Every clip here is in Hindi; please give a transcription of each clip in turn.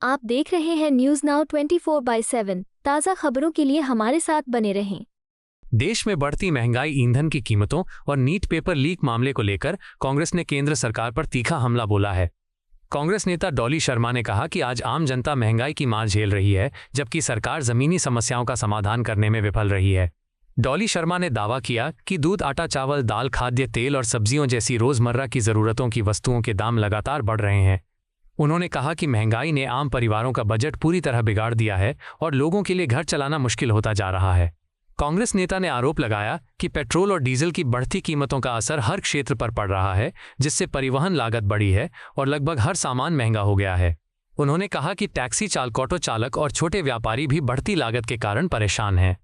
आप देख रहे हैं न्यूज नाउ 24/7। ताज़ा खबरों के लिए हमारे साथ बने रहें। देश में बढ़ती महंगाई, ईंधन की कीमतों और नीट पेपर लीक मामले को लेकर कांग्रेस ने केंद्र सरकार पर तीखा हमला बोला है। कांग्रेस नेता डॉली शर्मा ने कहा कि आज आम जनता महंगाई की मार झेल रही है, जबकि सरकार जमीनी समस्याओं का समाधान करने में विफल रही है। डॉली शर्मा ने दावा किया कि दूध, आटा, चावल, दाल, खाद्य तेल और सब्जियों जैसी रोजमर्रा की जरूरतों की वस्तुओं के दाम लगातार बढ़ रहे हैं। उन्होंने कहा कि महंगाई ने आम परिवारों का बजट पूरी तरह बिगाड़ दिया है और लोगों के लिए घर चलाना मुश्किल होता जा रहा है। कांग्रेस नेता ने आरोप लगाया कि पेट्रोल और डीजल की बढ़ती कीमतों का असर हर क्षेत्र पर पड़ रहा है, जिससे परिवहन लागत बढ़ी है और लगभग हर सामान महंगा हो गया है। उन्होंने कहा कि टैक्सी चालक, ऑटो चालक और छोटे व्यापारी भी बढ़ती लागत के कारण परेशान हैं।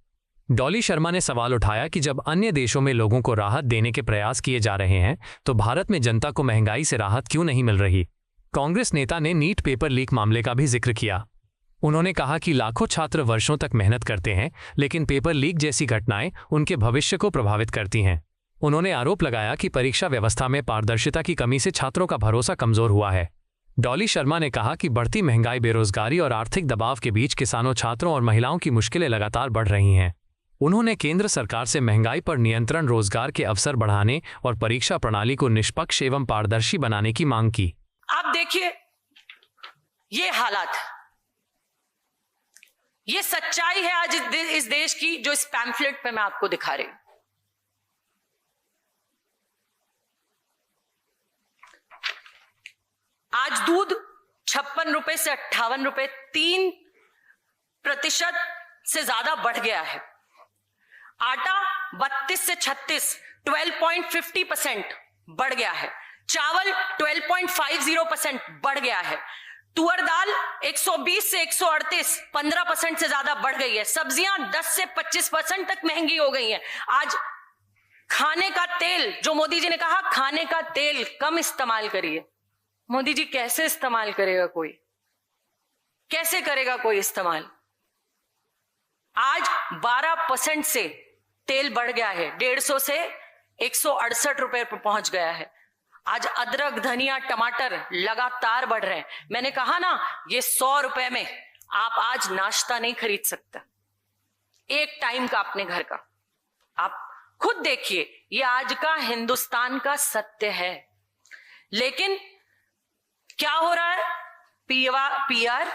डॉली शर्मा ने सवाल उठाया कि जब अन्य देशों में लोगों को राहत देने के प्रयास किए जा रहे हैं, तो भारत में जनता को महंगाई से राहत क्यों नहीं मिल रही। कांग्रेस नेता ने नीट पेपर लीक मामले का भी जिक्र किया। उन्होंने कहा कि लाखों छात्र वर्षों तक मेहनत करते हैं, लेकिन पेपर लीक जैसी घटनाएं उनके भविष्य को प्रभावित करती हैं। उन्होंने आरोप लगाया कि परीक्षा व्यवस्था में पारदर्शिता की कमी से छात्रों का भरोसा कमजोर हुआ है। डॉली शर्मा ने कहा कि बढ़ती महंगाई, बेरोजगारी और आर्थिक दबाव के बीच किसानों, छात्रों और महिलाओं की मुश्किलें लगातार बढ़ रही हैं। उन्होंने केंद्र सरकार से महंगाई पर नियंत्रण, रोजगार के अवसर बढ़ाने और परीक्षा प्रणाली को निष्पक्ष एवं पारदर्शी बनाने की मांग की। आप देखिए, ये हालात, ये सच्चाई है आज इस देश की, जो इस पैम्फलेट पे मैं आपको दिखा रही हूं। आज दूध 56 रुपए से 58 रुपए, 3% से ज्यादा बढ़ गया है। आटा 32 से 36, 12.50% बढ़ गया है। चावल 12.50% बढ़ गया है। तुअर दाल 120 से 138, 15% से ज्यादा बढ़ गई है। सब्जियां 10 से 25% तक महंगी हो गई हैं। आज खाने का तेल, जो मोदी जी ने कहा खाने का तेल कम इस्तेमाल करिए, मोदी जी कैसे इस्तेमाल करेगा कोई? कैसे करेगा कोई इस्तेमाल? आज 12% से तेल बढ़ गया है, 150 से 168 रुपए पर पहुंच गया है। आज अदरक, धनिया, टमाटर लगातार बढ़ रहे हैं। मैंने कहा ना, ये 100 रुपए में आप आज नाश्ता नहीं खरीद सकते, एक टाइम का अपने घर का। आप खुद देखिए, ये आज का हिंदुस्तान का सत्य है। लेकिन क्या हो रहा है? पीआर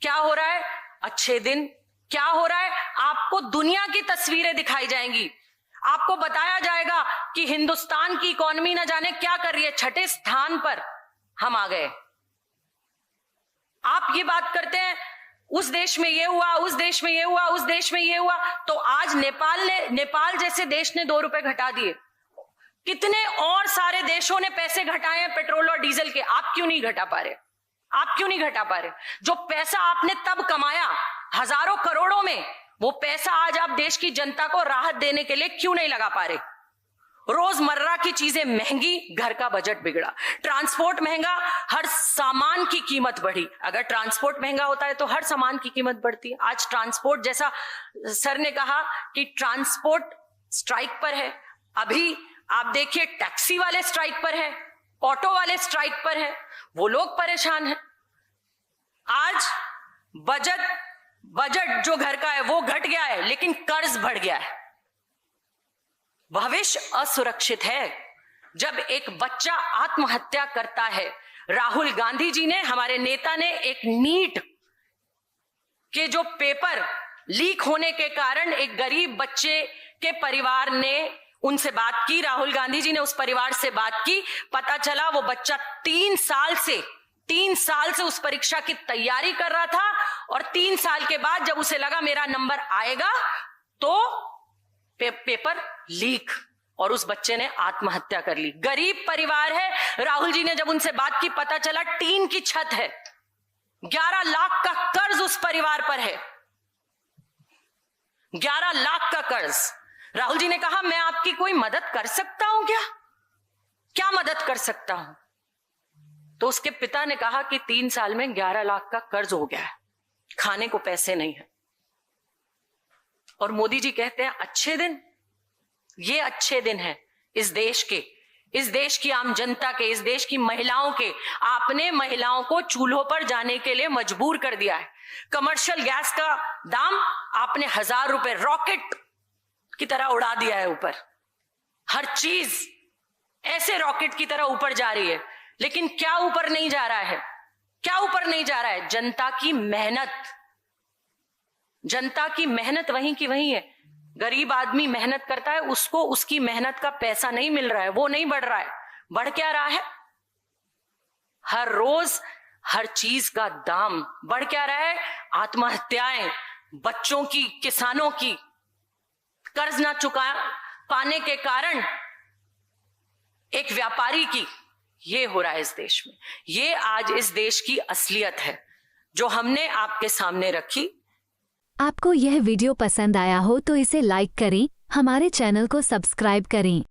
क्या हो रहा है? अच्छे दिन क्या हो रहा है? आपको दुनिया की तस्वीरें दिखाई जाएंगी। आपको बताया जाएगा कि हिंदुस्तान की इकोनॉमी न जाने क्या कर रही है, 6ठे स्थान पर हम आ गए। आप ये बात करते हैं उस देश में ये हुआ, उस देश में ये हुआ, उस देश में ये हुआ, तो आज नेपाल जैसे देश ने 2 रुपए घटा दिए। कितने और सारे देशों ने पैसे घटाए हैं पेट्रोल और डीजल के। आप क्यों नहीं घटा पा रहे? आप क्यों नहीं घटा पा रहे? जो पैसा आपने तब कमाया हजारों करोड़ों में, वो पैसा आज आप देश की जनता को राहत देने के लिए क्यों नहीं लगा पा रहे? रोजमर्रा की चीजें महंगी, घर का बजट बिगड़ा, ट्रांसपोर्ट महंगा, हर सामान की कीमत बढ़ी। अगर ट्रांसपोर्ट महंगा होता है तो हर सामान की कीमत बढ़ती है। आज ट्रांसपोर्ट, जैसा सर ने कहा कि ट्रांसपोर्ट स्ट्राइक पर है, अभी आप देखिए टैक्सी वाले स्ट्राइक पर है, ऑटो वाले स्ट्राइक पर है, वो लोग परेशान हैं। आज बजट जो घर का है वो घट गया है, लेकिन कर्ज बढ़ गया है। भविष्य असुरक्षित है। जब एक बच्चा आत्महत्या करता है, राहुल गांधी जी ने, हमारे नेता ने, एक नीट के जो पेपर लीक होने के कारण एक गरीब बच्चे के परिवार ने उनसे बात की, राहुल गांधी जी ने उस परिवार से बात की। पता चला वो बच्चा 3 साल से उस परीक्षा की तैयारी कर रहा था, और 3 साल के बाद जब उसे लगा मेरा नंबर आएगा, तो पेपर लीक, और उस बच्चे ने आत्महत्या कर ली। गरीब परिवार है। राहुल जी ने जब उनसे बात की, पता चला टीन की छत है, 11 लाख का कर्ज उस परिवार पर है, 11 लाख का कर्ज। राहुल जी ने कहा मैं आपकी कोई मदद कर सकता हूं क्या मदद कर सकता हूं? तो उसके पिता ने कहा कि 3 साल में 11 लाख का कर्ज हो गया है, खाने को पैसे नहीं है। और मोदी जी कहते हैं अच्छे दिन, ये अच्छे दिन है इस देश के, इस देश की आम जनता के, इस देश की महिलाओं के, आपने महिलाओं को चूल्हों पर जाने के लिए मजबूर कर दिया है। कमर्शियल गैस का दाम आपने 1000 रुपए रॉकेट की तरह उड़ा दिया है ऊपर। हर चीज ऐसे रॉकेट की तरह ऊपर जा रही है, लेकिन क्या ऊपर नहीं जा रहा है? क्या ऊपर नहीं जा रहा है? जनता की मेहनत। जनता की मेहनत वहीं की वहीं है। गरीब आदमी मेहनत करता है, उसको उसकी मेहनत का पैसा नहीं मिल रहा है, वो नहीं बढ़ रहा है। बढ़ क्या रहा है? हर रोज हर चीज का दाम बढ़ क्या रहा है? आत्महत्याएं, बच्चों की, किसानों की, कर्ज ना चुका पाने के कारण एक व्यापारी की, ये हो रहा है इस देश में। ये आज इस देश की असलियत है जो हमने आपके सामने रखी। आपको यह वीडियो पसंद आया हो तो इसे लाइक करें, हमारे चैनल को सब्सक्राइब करें।